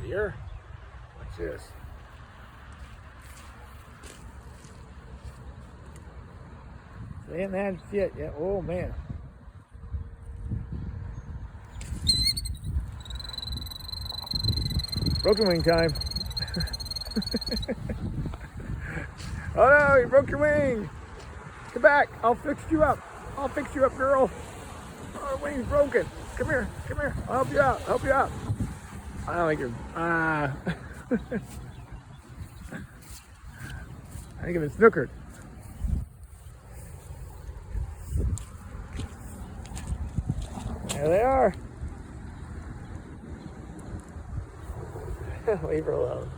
Here. Watch this. They haven't had shit yet. Oh man. Broken wing time. Oh no, you broke your wing. Come back. I'll fix you up. I'll fix you up, girl. Oh, the wing's broken. Come here. Come here. I'll help you out. I'll help you out. I don't think you're. I think it's snookered. There they are. Leave her alone.